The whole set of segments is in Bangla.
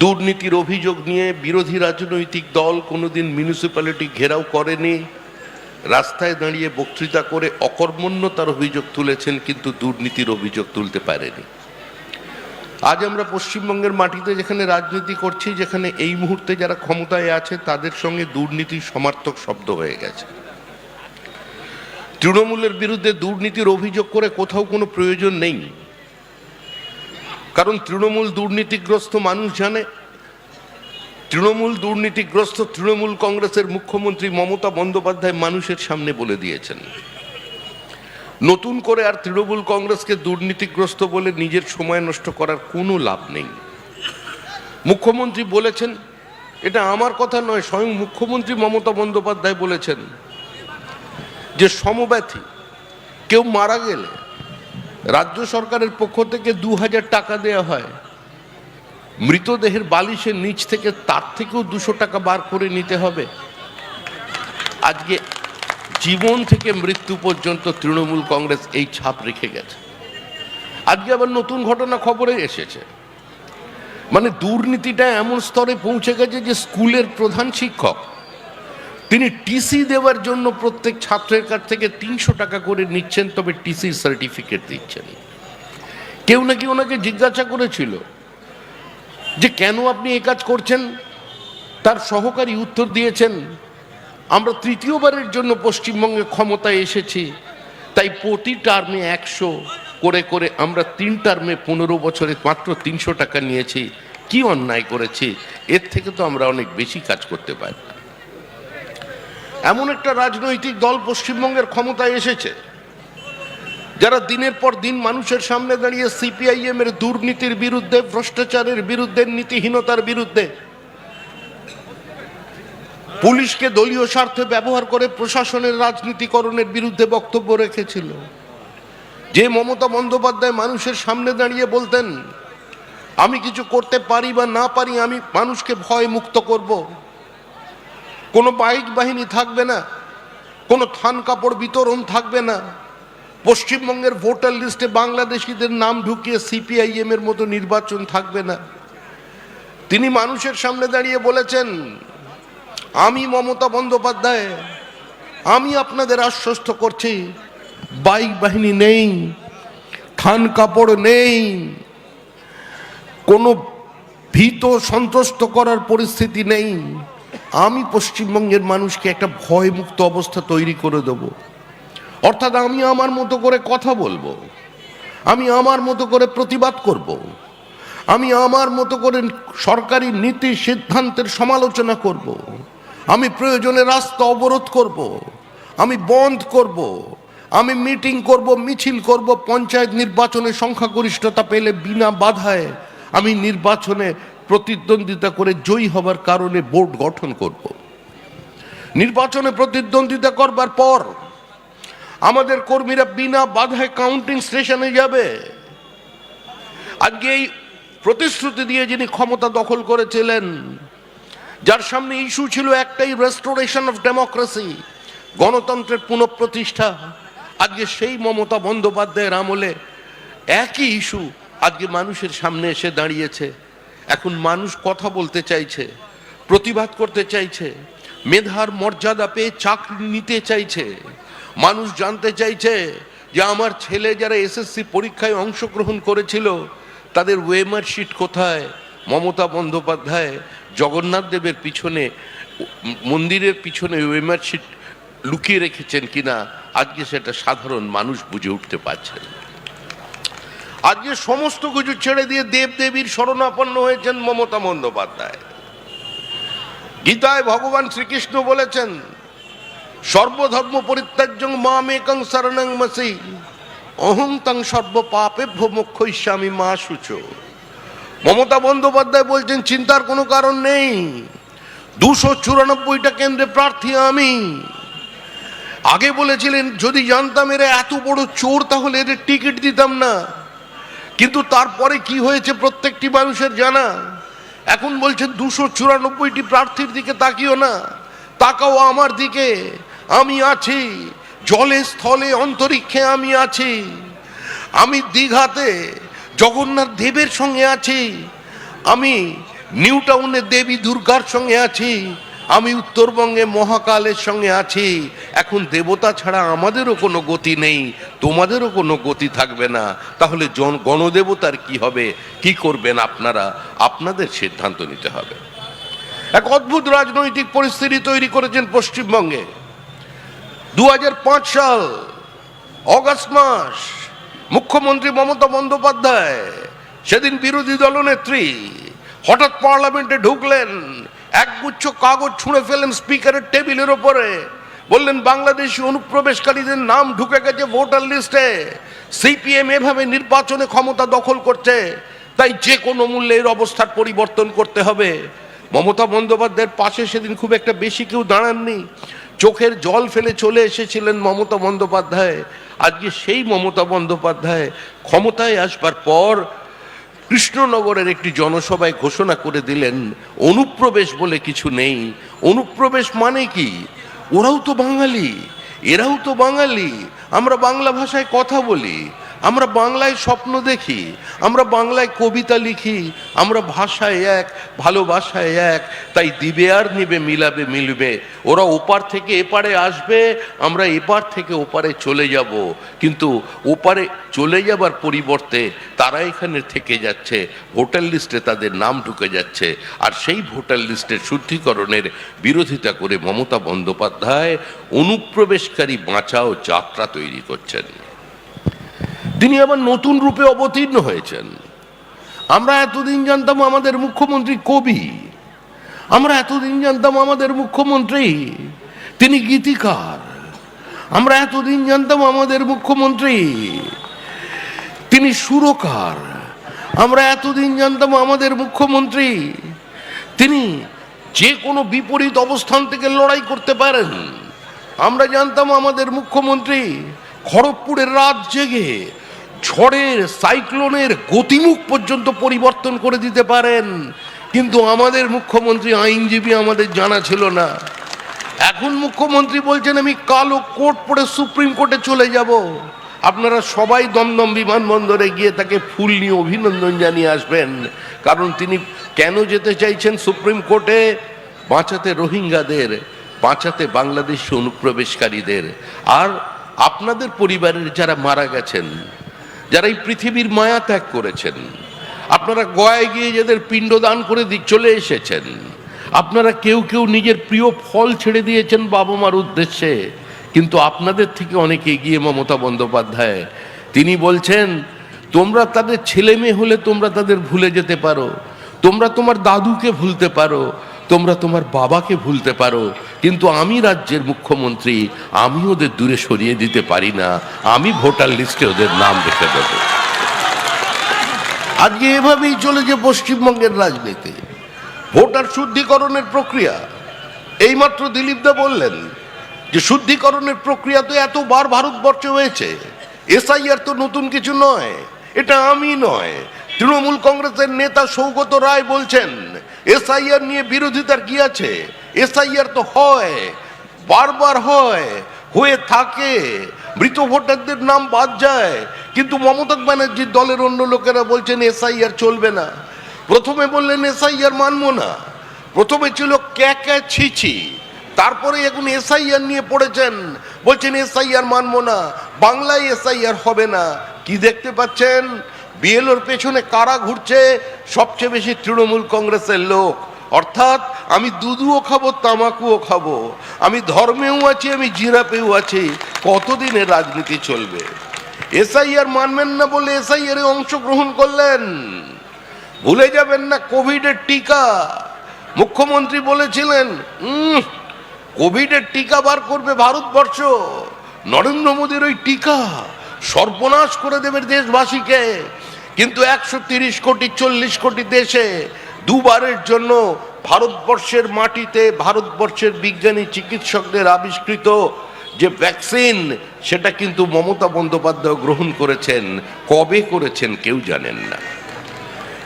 দুর্নীতির অভিযোগ নিয়ে বিরোধী রাজনৈতিক দল কোনোদিন মিউনিসিপ্যালিটি ঘেরাও করেনি, রাস্তায় দাঁড়িয়ে বক্তৃতা করে অকর্মণ্যতার অভিযোগ তুলেছেন, কিন্তু দুর্নীতির অভিযোগ তুলতে পারেনি। আজ আমরা পশ্চিমবঙ্গের মাটিতে যেখানে রাজনীতি করছি, যেখানে এই মুহূর্তে যারা ক্ষমতায় আছে তাদের সঙ্গে দুর্নীতির সমার্থক শব্দ হয়ে গেছে। তৃণমূলের বিরুদ্ধে দুর্নীতির অভিযোগ করে কোথাও কোনো প্রয়োজন নেই, কারণ তৃণমূল দুর্নীতিগ্রস্ত মানুষ জানে। তৃণমূল কংগ্রেসের মুখ্যমন্ত্রী মমতা বন্দ্যোপাধ্যায় মানুষের সামনে বলে দিয়েছেন। নতুন করে আর তৃণমূল কংগ্রেসকে দুর্নীতিগ্রস্ত বলে নিজের সময় নষ্ট করার কোনো লাভ নেই। মুখ্যমন্ত্রী বলেছেন, এটা আমার কথা নয়, স্বয়ং মুখ্যমন্ত্রী মমতা বন্দ্যোপাধ্যায় বলেছেন যে সমব্যথী কেউ মারা গেলে রাজ্য সরকারের পক্ষ থেকে 2000 টাকা দেওয়া হয়, মৃতদেহের বালিশের নিচ থেকে তার থেকেও 200 টাকা বার করে নিতে হবে। আজকে জীবন থেকে মৃত্যু পর্যন্ত তৃণমূল কংগ্রেস এই ছাপ রেখে গেছে। আজকে আবার নতুন ঘটনা খবরে এসেছে, মানে দুর্নীতিটা এমন স্তরে পৌঁছে গেছে যে স্কুলের প্রধান শিক্ষক তিনি টিসি দেওয়ার জন্য প্রত্যেক ছাত্রের কাছ থেকে 300 টাকা করে নিচ্ছেন, তবে টিসির সার্টিফিকেট দিচ্ছেন। কেউ নাকি ওনাকে জিজ্ঞাসা করেছিল যে কেন আপনি এই কাজ করছেন, তার সহকারী উত্তর দিয়েছেন, আমরা তৃতীয়বারের জন্য পশ্চিমবঙ্গে ক্ষমতায় এসেছি, তাই প্রতি টার্মে 100 করে করে আমরা 3 টার্মে 15 বছরে মাত্র 300 টাকা নিয়েছি। কি অন্যায় করেছি, এর থেকে তো আমরা অনেক বেশি কাজ করতে পারি। এমন একটা রাজনৈতিক দল পশ্চিমবঙ্গের ক্ষমতায় এসেছে যারা দিনের পর দিন মানুষের সামনে দাঁড়িয়ে সিপিআইএম এর দুর্নীতির বিরুদ্ধে, ভ্রষ্টাচারের বিরুদ্ধে, নীতিহীনতার বিরুদ্ধে, পুলিশকে দলীয় স্বার্থে ব্যবহার করে প্রশাসনের রাজনীতিকরণের বিরুদ্ধে বক্তব্য রেখেছিল। যে মমতা বন্দ্যোপাধ্যায় মানুষের সামনে দাঁড়িয়ে বলতেন, আমি কিছু করতে পারি বা না পারি, আমি মানুষকে ভয় মুক্ত করব, কোনো বাইক বাহিনী থাকবে না, কোনো থান কাপড় বিতরণ থাকবে না, পশ্চিমবঙ্গের ভোটার লিস্টে বাংলাদেশিদের নাম ঢুকিয়ে সিপিআইএম এর মতো নির্বাচন থাকবে না। তিনি মানুষের সামনে দাঁড়িয়ে বলেছেন, আমি মমতা বন্দ্যোপাধ্যায়, আমি আপনাদের আশ্বস্ত করছি, বাইক বাহিনী নেই, থান কাপড় নেই, কোনো ভীত সন্ত্রস্ত করার পরিস্থিতি নেই, আমি পশ্চিমবঙ্গের মানুষকে একটা ভয়মুক্ত অবস্থা তৈরি করে দেব। অর্থাৎ আমি আমার মতো করে কথা বলবো, আমি আমার মতো করে প্রতিবাদ করব, আমি আমার মতো করে সরকারি নীতি সিদ্ধান্তের সমালোচনা করব, আমি প্রয়োজনে রাস্তা অবরোধ করব, আমি বন্ধ করব, আমি মিটিং করব, মিছিল করব, পঞ্চায়েত নির্বাচনে সংখ্যাগরিষ্ঠতা পেলে বিনা বাধায় আমি নির্বাচনে প্রতিদ্বন্দ্বিতা করে জয়ী হবার কারণে বোর্ড গঠন করব। নির্বাচনে প্রতিদ্বন্দ্বিতা করবার পর আমাদের কর্মীরা বিনা বাধায় কাউন্টিং স্টেশনে যাবে। আজকে এই প্রতিশ্রুতি দিয়ে যিনি ক্ষমতা দখল করেছিলেন, যার সামনে ইস্যু ছিল একটাই, রেস্টোরেশন অফ ডেমোক্রেসি, গণতন্ত্রের পুনঃপ্রতিষ্ঠা, আজকে সেই মমতা বন্দ্যোপাধ্যায়ের আমলে একই ইস্যু আজকে মানুষের সামনে এসে দাঁড়িয়েছে। এখন মানুষ কথা বলতে চাইছে, প্রতিবাদ করতে চাইছে, মেধার মর্যাদা পেয়ে চাকরি নিতে চাইছে। মানুষ জানতে চাইছে যে আমার ছেলে যারা এসএসসি পরীক্ষায় অংশগ্রহণ করেছিল তাদের ওয়েমার শিট কোথায়। মমতা বন্দ্যোপাধ্যায় জগন্নাথ দেবের পিছনে, মন্দিরের পিছনে ওয়েমার শিট লুকিয়ে রেখেছেন কিনা আজকে সেটা সাধারণ মানুষ বুঝে উঠতে পারছে না। আজকে সমস্ত কিছু ছেড়ে দিয়ে দেবদেবীর শরণাপন্ন হয়েছেন মমতা বন্দ্যোপাধ্যায়। গীতায় ভগবান শ্রীকৃষ্ণ বলেছেন, সর্বধর্ম পরিত্যাজ্যং মামেকং শরণং মসি অহং তং সর্ব পাপেভ্য মোক্ষয়িষ্যামি মা শুচো। মমতা বন্দ্যোপাধ্যায় বলছেন, চিন্তার কোনো কারণ নেই, 294টা কেন্দ্রে প্রার্থী আমি। আগে বলেছিলেন যদি জানতাম এরা এত বড় চোর তাহলে এদের টিকিট দিতাম না, কিন্তু তারপরে কি হয়েছে প্রত্যেকটি মানুষের জানা। এখন বলছেন 294টি প্রার্থীর দিকে তাকিও না, তাকাও আমার দিকে, আমি আছি, জলে স্থলে অন্তরিক্ষে আমি আছি, আমি দীঘাতে জগন্নাথ দেবের সঙ্গে আছি, আমি নিউ টাউনে দেবী দুর্গার সঙ্গে আছি, আমি উত্তরবঙ্গে মহাকালের সঙ্গে আছি। এখন দেবতা ছাড়া আমাদেরও কোনো গতি নেই, তোমাদেরও কোনো গতি থাকবে না। তাহলে গণদেবতার কি হবে, কি করবেন আপনারা? আপনাদের সিদ্ধান্ত নিতে হবে। এক অদ্ভুত রাজনৈতিক পরিস্থিতি তৈরি করেছেন পশ্চিমবঙ্গে। 2005 সাল অগাস্ট মাস, মুখ্যমন্ত্রী মমতা বন্দ্যোপাধ্যায়, সেদিন বিরোধী দলনেত্রী, হঠাৎ পার্লামেন্টে ঢুকলেন, একগুচ্ছ কাগজ ছুঁড়ে ফেলেন স্পিকারের টেবিলের ওপরে, বললেন বাংলাদেশি অনুপ্রবেশকারীদের নাম ঢুকে গেছে ভোটার লিস্টে, সিপিএম এভাবে নির্বাচনে ক্ষমতা দখল করছে, তাই যে কোনো মূল্যে এর অবস্থার পরিবর্তন করতে হবে। মমতা বন্দ্যোপাধ্যায়ের পাশে সেদিন খুব একটা বেশি কেউ দাঁড়াননি, চোখের জল ফেলে চলে এসেছিলেন মমতা বন্দ্যোপাধ্যায়। আজকে সেই মমতা বন্দ্যোপাধ্যায় ক্ষমতায় আসবার পর কৃষ্ণনগরের একটি জনসভায় ঘোষণা করে দিলেন অনুপ্রবেশ বলে কিছু নেই। অনুপ্রবেশ মানে কি? ওরাও তো বাঙালি, এরাও তো বাঙালি, আমরা বাংলা ভাষায় কথা বলি, আমরা বাংলায় স্বপ্ন দেখি, আমরা বাংলায় কবিতা লিখি, আমরা ভাষায় এক, ভালোবাসায় এক, তাই দিবে আর নিবে, মিলাবে মিলবে। ওরা ওপার থেকে এপারে আসবে, আমরা এপার থেকে ওপারে চলে যাব, কিন্তু ওপারে চলে যাবার পরিবর্তে তারা এখানে থেকে যাচ্ছে, ভোটার লিস্টে তাদের নাম ঢুকে যাচ্ছে। আর সেই ভোটার লিস্টের শুদ্ধিকরণের বিরোধিতা করে মমতা বন্দ্যোপাধ্যায় অনুপ্রবেশকারী বাঁচাও যাত্রা তৈরি করছেন। তিনি আবার নতুন রূপে অবতীর্ণ হয়েছেন। আমরা এতদিন জানতাম আমাদের মুখ্যমন্ত্রী কবি, আমরা এতদিন জানতাম আমাদের মুখ্যমন্ত্রী তিনি গীতিকার, আমরা এতদিন জানতাম আমাদের মুখ্যমন্ত্রী তিনি সুরকার, আমরা এতদিন জানতাম আমাদের মুখ্যমন্ত্রী তিনি যে কোনো বিপরীত অবস্থান থেকে লড়াই করতে পারেন। আমরা জানতাম আমাদের মুখ্যমন্ত্রী খড়গপুরের রাত জেগে ঝড়ের, সাইক্লোনের গতিমুখ পর্যন্ত পরিবর্তন করে দিতে পারেন, কিন্তু আমাদের মুখ্যমন্ত্রী আইনজীবী আমাদের জানা ছিল না। এখন মুখ্যমন্ত্রী বলছেন আমি কালো কোট পরে সুপ্রিম কোর্টে চলে যাব। আপনারা সবাই দমদম বিমানবন্দরে গিয়ে তাকে ফুল নিয়ে অভিনন্দন জানিয়ে আসবেন, কারণ তিনি কেন যেতে চাইছেন সুপ্রিম কোর্টে? বাঁচাতে রোহিঙ্গাদের, বাঁচাতে বাংলাদেশি অনুপ্রবেশকারীদের, আর আপনাদের পরিবারের যারা মারা গেছেন, যারা এই পৃথিবীর মায়া ত্যাগ করেছেন, আপনারা গয়ায় গিয়ে যাদের পিণ্ডদান করে চলে এসেছেন, আপনারা কেউ কেউ নিজের প্রিয় ফল ছেড়ে দিয়েছেন বাবা মার উদ্দেশ্যে, কিন্তু আপনাদের থেকে অনেক এগিয়ে মমতা বন্দ্যোপাধ্যায়। তিনি বলছেন তোমরা তাদের ছেলে মেয়ে হলে তোমরা তাদের ভুলে যেতে পারো, তোমরা তোমার দাদুকে ভুলতে পারো, তোমরা তোমার বাবাকে ভুলতে পারো, কিন্তু আমি রাজ্যের মুখ্যমন্ত্রী, আমি ওদের দূরে সরিয়ে দিতে পারি না, আমি ভোটার লিস্টে ওদের নাম রেখে দেব। আজকে এভাবেই চলেছে পশ্চিমবঙ্গের রাজনীতি। ভোটার শুদ্ধিকরণের প্রক্রিয়া, এইমাত্র দিলীপ দা বললেন যে শুদ্ধিকরণের প্রক্রিয়া তো এতবার ভারতবর্ষে হয়েছে, এসআইআর তো নতুন কিছু নয়, এটা আমি নয়, তৃণমূল কংগ্রেসের নেতা সৌগত রায় বলছেন এসআইআর নিয়ে বিরোধিতার কি আছে? এসআইআর তো হয়, বারবার হয়, হয়ে থাকে, মৃত ভোটারদের নাম বাদ যায়, কিন্তু মমতা ব্যানার্জির দলের অন্য লোকেরা বলছেন এসআইআর চলবে না। প্রথমে বললেন এসআইআর মানবো না, প্রথমে ছিল ক্যা ছিছি, তারপরে এখন এসআইআর নিয়ে পড়েছেন, বলছেন এসআইআর মানবো না, বাংলায় এসআইআর হবে না। কি দেখতে পাচ্ছেন? বিএলওর পেছনে কারা ঘুরছে? সবচেয়ে বেশি তৃণমূল কংগ্রেসের লোক। অর্থাৎ আমি দুধুও খাবো, তামাকুও খাবো, আমি ধর্মেও আছি, আমি জিরাপেও আছি। কতদিনের রাজনীতি চলবে? এসআইআর মানবেন না বলে এসআইআর এ অংশগ্রহণ করলেন। ভুলে যাবেন না কোভিডের টিকা, মুখ্যমন্ত্রী বলেছিলেন কোভিডের টিকা বার করবে ভারতবর্ষ, নরেন্দ্র মোদীর ওই টিকা সর্বনাশ করে দেবে দেশবাসীকে, কিন্তু 130 কোটি 40 কোটি দেশে দুবারের জন্য ভারতবর্ষের মাটিতে ভারতবর্ষের বিজ্ঞানী চিকিৎসকদের আবিষ্কৃত যে ভ্যাকসিন, সেটা কিন্তু মমতা বন্দ্যোপাধ্যায় গ্রহণ করেছেন। কবে করেছেন কেউ জানেন না।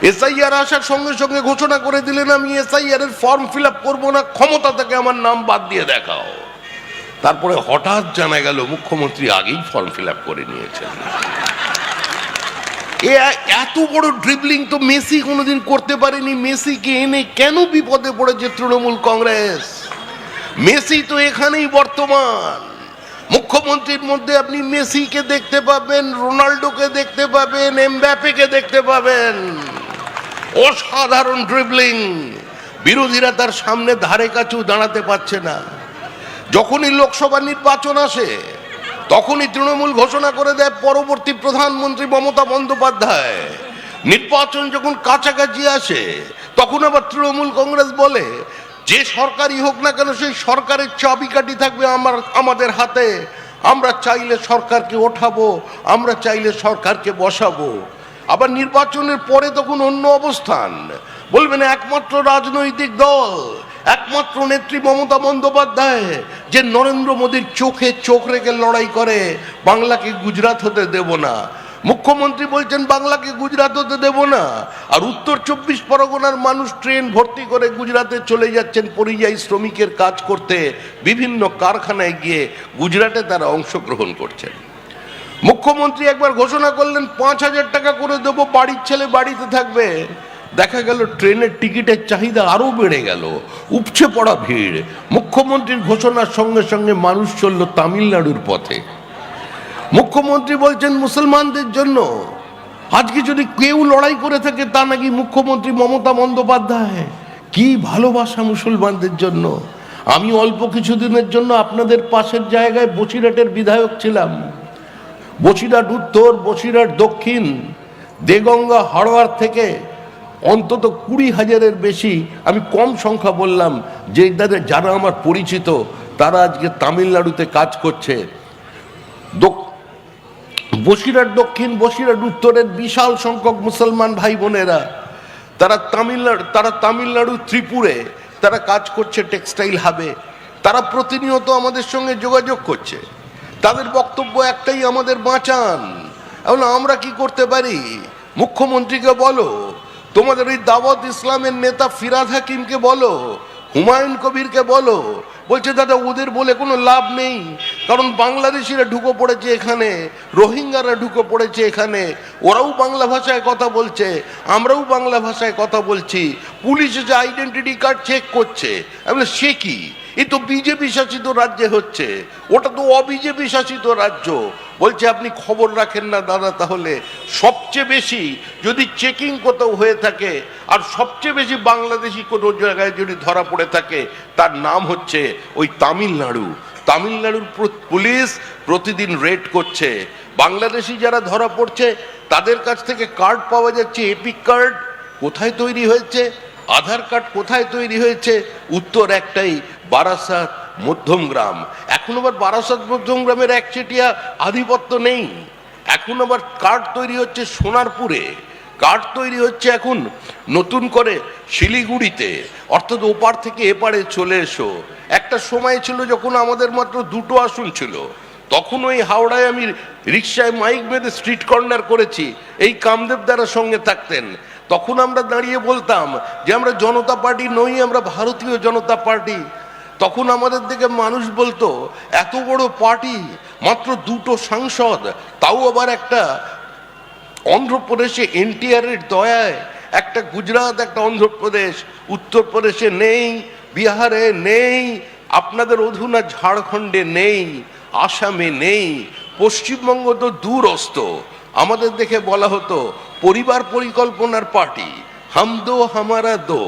এসআইআর আসার সঙ্গে সঙ্গে ঘোষণা করে দিলেন আমি এসআইআর এর ফর্ম ফিল আপ করবো না, ক্ষমতা থেকে আমার নাম বাদ দিয়ে দেখাও। তারপরে হঠাৎ জানা গেল মুখ্যমন্ত্রী আগেই ফর্ম ফিল আপ করে নিয়েছেন। এত বড় ড্রিবলিং তো মেসি কোনোদিন করতে পারেনি। মেসিকে এনে কেন বিপদে পড়েছে তৃণমূল কংগ্রেস? মেসি তো এখানেই বর্তমান। মুখ্যমন্ত্রীর মধ্যে আপনি মেসিকে দেখতে পাবেন, রোনাল্ডোকে দেখতে পাবেন, এমবাপ্পেকে দেখতে পাবেন। অসাধারণ ড্রিবলিং, বিরোধীরা তার সামনে ধারে কাছেও দাঁড়াতে পারছে না। যখনই লোকসভা নির্বাচন আসে তখনই তৃণমূল ঘোষণা করে দেয় পরবর্তী প্রধানমন্ত্রী মমতা বন্দ্যোপাধ্যায়। নির্বাচন যখন কাছাকাছি আসে তখন আবার তৃণমূল কংগ্রেস বলে যে সরকারই হোক না কেন সেই সরকারের চাবিকাঠি থাকবে আমাদের হাতে, আমরা চাইলে সরকারকে ওঠাবো, আমরা চাইলে সরকারকে বসাবো। আবার নির্বাচনের পরে তখন অন্য অবস্থান, বলবেন একমাত্র রাজনৈতিক দল, একমাত্র নেত্রী মমতা বন্দ্যোপাধ্যায় যে নরেন্দ্র মোদীর চোখে চোখ রেখে লড়াই করে, বাংলাকে গুজরাট হতে দেব না। মুখ্যমন্ত্রী বলছেন বাংলাকে গুজরাট হতে দেব না, আর উত্তর 24 পরগনার মানুষ ট্রেন ভর্তি করে গুজরাটে চলে যাচ্ছেন পরিযায়ী শ্রমিকের কাজ করতে, বিভিন্ন কারখানায় গিয়ে গুজরাটে তারা অংশগ্রহণ করছেন। মুখ্যমন্ত্রী একবার ঘোষণা করলেন 5,000 টাকা করে দেবো, বাড়ির ছেলে বাড়িতে থাকবে। দেখা গেল ট্রেনের টিকিটের চাহিদা আরো বেড়ে গেল, উপচে পড়া ভিড়। মুখ্যমন্ত্রীর ঘোষণার সঙ্গে সঙ্গে মানুষ চলল তামিলনাড়ুর পথে। মুখ্যমন্ত্রী বলছেন মুসলমানদের জন্য। আজকে যদি কেউ লড়াই করে থাকে তা নাকি মুখ্যমন্ত্রী মমতা বন্দ্যোপাধ্যায়। কি ভালোবাসা মুসলমানদের জন্য। আমি অল্প কিছুদিনের জন্য আপনাদের পাশের জায়গায় বসিরহাটের বিধায়ক ছিলাম। বসিরহাট উত্তর, বসিরহাট দক্ষিণ, দেগঙ্গা, হাড়োয়ার থেকে অন্তত 20,000-এর বেশি, আমি কম সংখ্যা বললাম, যে যারা আমার পরিচিত তারা আজকে তামিলনাড়ুতে কাজ করছে। বসিরহাট দক্ষিণ, বসিরহাট উত্তরের বিশাল সংখ্যক মুসলমান ভাই বোনেরা তারা তামিলনাড়ু ত্রিপুরে তারা কাজ করছে টেক্সটাইল হাবে। তারা প্রতিনিয়ত আমাদের সঙ্গে যোগাযোগ করছে। তাদের বক্তব্য একটাই, আমাদের বাঁচান। এখন আমরা কি করতে পারি? মুখ্যমন্ত্রীকে বলো, তোমাদের ওই দাওয়াত ইসলামের নেতা ফিরাদ হাকিমকে বলো, হুমায়ুন কবিরকে বলো। বলছে দাদা ওদের বলে কোনো লাভ নেই, কারণ বাংলাদেশিরা ঢুকে পড়েছে এখানে, রোহিঙ্গারা ঢুকে পড়েছে এখানে, ওরাও বাংলা ভাষায় কথা বলছে, আমরাও বাংলা ভাষায় কথা বলছি, পুলিশ এসে আইডেন্টিটি কার্ড চেক করছে। আমি সে কি? এ তো বিজেপি শাসিত রাজ্যে হচ্ছে, ওটা তো অবিজেপি শাসিত রাজ্য। বলছে আপনি খবর রাখেন না দাদা। তাহলে সবচেয়ে বেশি যদি চেকিং কোথাও হয়ে থাকে আর সবচেয়ে বেশি বাংলাদেশি কোনো জায়গায় যদি ধরা পড়ে থাকে তার নাম হচ্ছে ওই তামিলনাড়ু। তামিলনাড়ুর পুলিশ প্রতিদিন রেড করছে। বাংলাদেশি যারা ধরা পড়ছে তাদের কাছ থেকে কার্ড পাওয়া যাচ্ছে, এপিক কার্ড কোথায় তৈরি হয়েছে, আধার কার্ড কোথায় তৈরি হয়েছে? উত্তর একটাই, বারাসাত মধ্যমগ্রাম। এখন আবার বারাসাত মধ্যমগ্রামের একচেটিয়া আধিপত্য নেই, এখন আবার কার্ড তৈরি হচ্ছে সোনারপুরে, কার্ড তৈরি হচ্ছে এখন নতুন করে শিলিগুড়িতে। অর্থাৎ ওপার থেকে এপারে চলে এসো। একটা সময় ছিল যখন আমাদের মাত্র 2টো আসন ছিল, তখন ওই হাওড়ায় আমি রিক্সায় মাইক বেঁধে স্ট্রিট কর্নার করেছি, এই কামদেব দ্বারা সঙ্গে থাকতেন। তখন আমরা দাঁড়িয়ে বলতাম যে আমরা জনতা পার্টি নই, আমরা ভারতীয় জনতা পার্টি। তখন আমাদের দিকে মানুষ বলতো এত বড় পার্টি, মাত্র 2টো সাংসদ, তাও আবার একটা অন্ধ্রপ্রদেশে এনটিআরের দয়ায়, একটা গুজরাট, একটা অন্ধ্রপ্রদেশ, উত্তরপ্রদেশে নেই, বিহারে নেই, আপনাদের অধুনা ঝাড়খণ্ডে নেই, আসামে নেই, পশ্চিমবঙ্গ তো দূরস্থ। আমাদের দেখে বলা হতো পরিবার পরিকল্পনার পার্টি, হাম দো হামারা দো।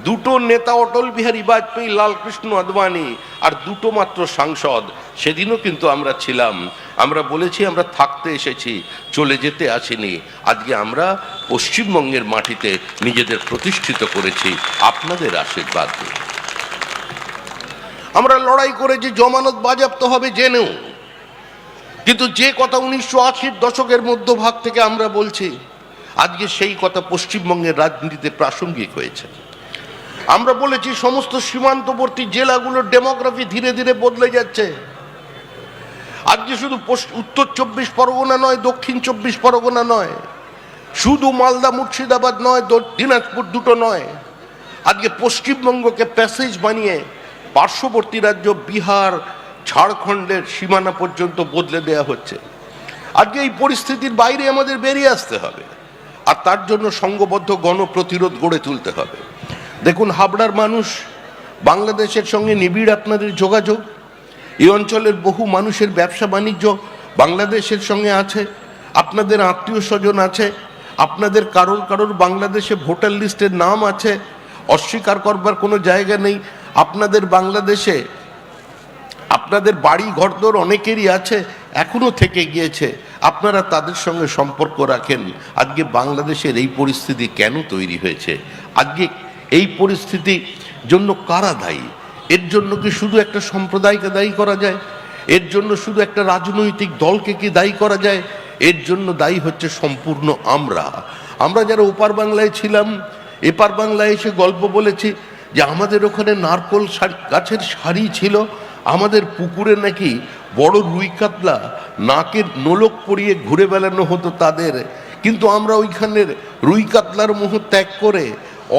2টো নেতা অটল বিহারী বাজপেয়ী, লালকৃষ্ণ আদবানি, আর 2টো মাত্র সাংসদ। সেদিনও কিন্তু আমরা ছিলাম। আমরা বলেছি আমরা থাকতে এসেছি, চলে যেতে আসিনি। আজকে আমরা পশ্চিমবঙ্গের মাটিতে নিজেদের প্রতিষ্ঠিত করেছি আপনাদের আশীর্বাদ দিয়ে। আমরা লড়াই করেছি জমানত বাজেয়াপ্ত হবে জেনেও, কিন্তু যে কথা 1980-র দশকের মধ্যভাগ থেকে আমরা বলছি, আজকে সেই কথা পশ্চিমবঙ্গের রাজনীতিতে প্রাসঙ্গিক হয়েছে। আমরা বলেছি সমস্ত সীমান্তবর্তী জেলাগুলোর ডেমোগ্রাফি ধীরে ধীরে বদলে যাচ্ছে। আজকে শুধু উত্তর 24 পরগনা নয়, দক্ষিণ 24 পরগনা নয়, শুধু মালদা মুর্শিদাবাদ নয়, দিনাজপুর 2টো নয়, আজকে পশ্চিমবঙ্গকে প্যাসেজ বানিয়ে পার্শ্ববর্তী রাজ্য বিহার, ঝাড়খণ্ডের সীমানা পর্যন্ত বদলে দেয়া হচ্ছে। আজকে এই পরিস্থিতির বাইরে আমাদের বেরিয়ে আসতে হবে, আর তার জন্য সংঘবদ্ধ গণপ্রতিরোধ গড়ে তুলতে হবে। দেখুন, হাবড়ার মানুষ, বাংলাদেশের সঙ্গে নিবিড় আপনাদের যোগাযোগ, এই অঞ্চলের বহু মানুষের ব্যবসা বাণিজ্য বাংলাদেশের সঙ্গে আছে, আপনাদের আত্মীয় স্বজন আছে, আপনাদের কারোর বাংলাদেশে ভোটার লিস্টের নাম আছে, অস্বীকার করবার কোনো জায়গা নেই। আপনাদের বাংলাদেশে আপনাদের বাড়ি ঘরদোর অনেকেরই আছে, এখনো থেকে গিয়েছে, আপনারা তাদের সঙ্গে সম্পর্ক রাখেন। আজকে বাংলাদেশের এই পরিস্থিতি কেন তৈরি হয়েছে? আজকে এই পরিস্থিতির জন্য কারা দায়ী? এর জন্য কি শুধু একটা সম্প্রদায়কে দায়ী করা যায়? এর জন্য শুধু একটা রাজনৈতিক দলকে কি দায়ী করা যায়? এর জন্য দায়ী হচ্ছে সম্পূর্ণ আমরা যারা ওপার বাংলায় ছিলাম, এপার বাংলায় এসে গল্প বলেছি যে আমাদের ওখানে নারকোল গাছের সারি ছিল, আমাদের পুকুরে নাকি বড় রুই কাতলা নাকের নোলক পরিয়ে ঘুরে বেড়ানো হতো তাদের, কিন্তু আমরা ওইখানের রুই কাতলার মোহ ত্যাগ করে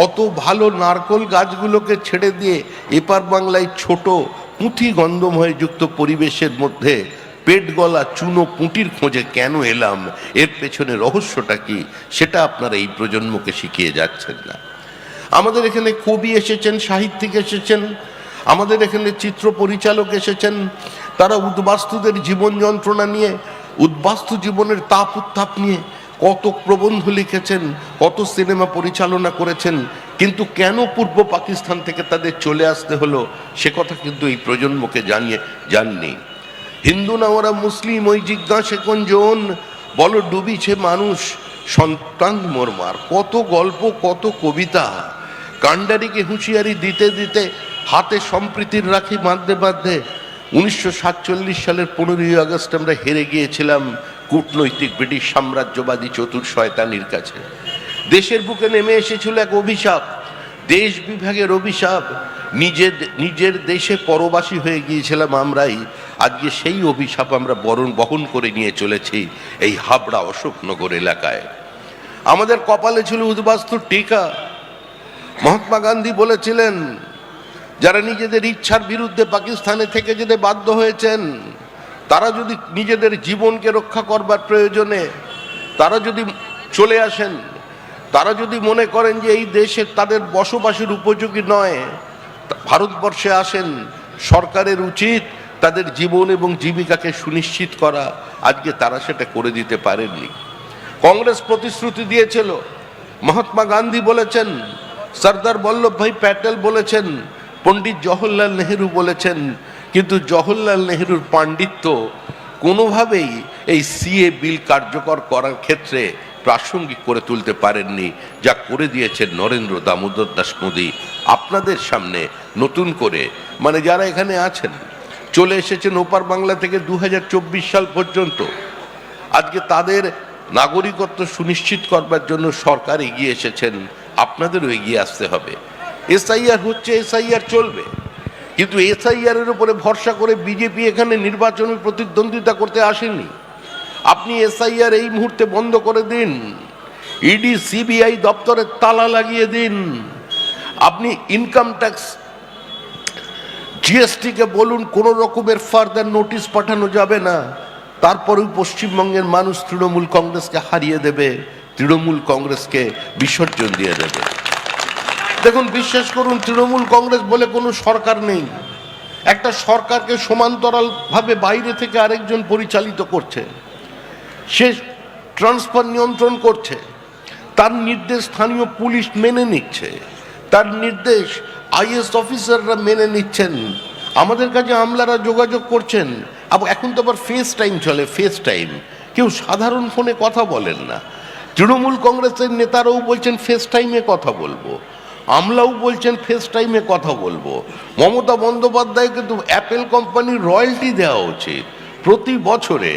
অত ভালো নারকোল গাছগুলোকে ছেড়ে দিয়ে এপার বাংলায় ছোট পুঁথি গন্ধময় যুক্ত পরিবেশের মধ্যে পেট গলা চুনো পুঁটির খোঁজে কেন এলাম? এর পেছনে রহস্যটা কি? সেটা আপনারা এই প্রজন্মকে শিখিয়ে যাচ্ছেন না। আমাদের এখানে কবি এসেছেন, সাহিত্যিক এসেছেন, আমাদের এখানে চিত্র পরিচালক এসেছেন, তারা উদ্বাস্তুদের জীবন যন্ত্রণা নিয়ে, উদ্বাস্তু জীবনের তাপ উত্তাপ নিয়ে কত প্রবন্ধ লিখেছেন, কত সিনেমা পরিচালনা করেছেন, কিন্তু কেন পূর্ব পাকিস্তান থেকে তাদের চলে আসতে হলো সে কথা কিন্তু এই প্রজন্মকে জাননি। হিন্দু না ওরা মুসলিম, ওই জিজ্ঞাসে কোন জন, বলো ডুবিছে মানুষ সন্তান মরমার। কত গল্প, কত কবিতা। কান্ডারিকে হুঁশিয়ারি দিতে দিতে হাতে সম্প্রীতির রাখি বাঁধতে 1947 সালের 15ই আগস্ট আমরা হেরে গিয়েছিলাম কূটনৈতিক ব্রিটিশ সাম্রাজ্যবাদী চতুর শয়তানির কাছে। দেশের বুকে নেমে এসেছিল এক অভিশাপ, দেশ বিভাগের অভিশাপ। নিজের দেশে পরবাসী হয়ে গিয়েছিলাম আমরাই। আজকে সেই অভিশাপ আমরা বহন করে নিয়ে চলেছি এই হাবড়া অশোকনগর এলাকায়। আমাদের কপালে ছিল উদ্বাস্তুর টিকা। মহাত্মা গান্ধী বলেছিলেন, যারা নিজেদের ইচ্ছার বিরুদ্ধে পাকিস্তানে থেকে যেতে বাধ্য হয়েছেন, তারা যদি নিজেদের জীবনকে রক্ষা করবার প্রয়োজনে তারা যদি চলে আসেন, তারা যদি মনে করেন যে এই দেশে তাদের বসবাসের উপযোগী নয়, ভারতবর্ষে আসেন, সরকারের উচিত তাদের জীবন এবং জীবিকাকে সুনিশ্চিত করা। আজকে তারা সেটা করে দিতে পারেননি। কংগ্রেস প্রতিশ্রুতি দিয়েছিল, মহাত্মা গান্ধী বলেছেন, সর্দার বল্লভভাই প্যাটেল বলেছেন, পণ্ডিত জওহরলাল নেহেরু বলেছেন, কিন্তু জওহরলাল নেহেরুর পাণ্ডিত্য কোনোভাবেই এই সিএ বিল কার্যকর করার ক্ষেত্রে প্রাসঙ্গিক করে তুলতে পারেননি, যা করে দিয়েছেন নরেন্দ্র দামোদর দাস মোদী। আপনাদের সামনে নতুন করে, মানে যারা এখানে আছেন, চলে এসেছেন ওপার বাংলা থেকে 2024 সাল পর্যন্ত, আজকে তাদের নাগরিকত্ব সুনিশ্চিত করবার জন্য সরকার এগিয়ে এসেছেন, আপনাদেরও এগিয়ে আসতে হবে। এসআইআর হচ্ছে, এসআইআর চলবে, কিন্তু এসআইআর এর উপরে ভরসা করে বিজেপি এখানে নির্বাচনের প্রতিদ্বন্দ্বিতা করতে আসেনি। আপনি এসআইআর এই মুহূর্তে বন্ধ করে দিন, ইডি সিবিআই দপ্তরে তালা লাগিয়ে দিন, আপনি ইনকাম ট্যাক্স জিএসটি কে বলুন কোন রকমের ফার্দার নোটিশ পাঠানো যাবে না। তারপরেও পশ্চিমবঙ্গের মানুষ তৃণমূল কংগ্রেসকে হারিয়ে দেবে, তৃণমূল কংগ্রেসকে বিসর্জন দিয়ে দেবে। দেখুন, বিশ্বাস করুন, তৃণমূল কংগ্রেস বলে কোনো সরকার নেই। একটা সরকারকে সমান্তরাল ভাবে বাইরে থেকে আরেকজন পরিচালিত করছে, সে ট্রান্সফার নিয়ন্ত্রণ করছে, তার নির্দেশ স্থানীয় পুলিশ মেনে নিচ্ছে, তার নির্দেশ আইএস অফিসাররা মেনে নিচ্ছেন, আমাদের কাছে আমলারা যোগাযোগ করছেন। এখন তো আবার ফেস টাইম চলে, ফেস টাইম, কেউ সাধারণ ফোনে কথা বলেন না। তৃণমূল কংগ্রেসের নেতারাও বলছেন ফেস টাইমে কথা বলবো, আমলাও বলছেন ফেস টাইমে কথা বলবো। মমতা বন্দ্যোপাধ্যায় কিন্তু অ্যাপেল কোম্পানির রয়্যালটি দেওয়া উচিত। প্রতি বছরে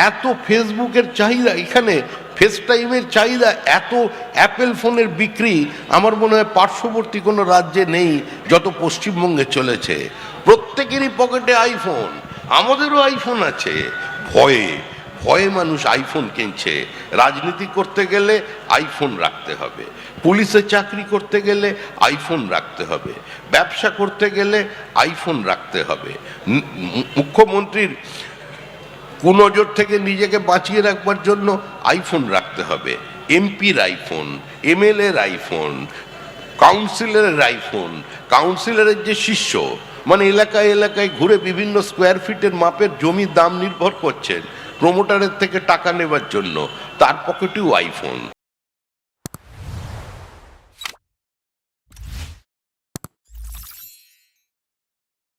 এত ফেসবুকের চাহিদা, এখানে ফেস টাইমের চাহিদা, এত অ্যাপেল ফোনের বিক্রি আমার মনে হয় পার্শ্ববর্তী কোনো রাজ্যে নেই যত পশ্চিমবঙ্গে চলেছে। প্রত্যেকেরই পকেটে আইফোন, আমাদেরও আইফোন আছে। ভয়ে ভয়ে মানুষ আইফোন কিনছে। রাজনীতি করতে গেলে আইফোন রাখতে হবে, পুলিশে চাকরি করতে গেলে আইফোন রাখতে হবে, ব্যবসা করতে গেলে আইফোন রাখতে হবে। মুখ্যমন্ত্রীর কুনজর থেকে নিজেকে বাঁচিয়ে রাখবার জন্য আইফোন রাখতে হবে, এমপির আইফোন, এমএলএর আইফোন, কাউন্সিলরের আইফোন, কাউন্সিলরের যে শিষ্য, মানে এলাকায় এলাকায় ঘুরে বিভিন্ন স্কোয়ার ফিটের মাপের জমির দাম নির্ভর করছেন প্রমোটারের থেকে টাকা নেবার জন্য, তার পকেটেও আইফোন।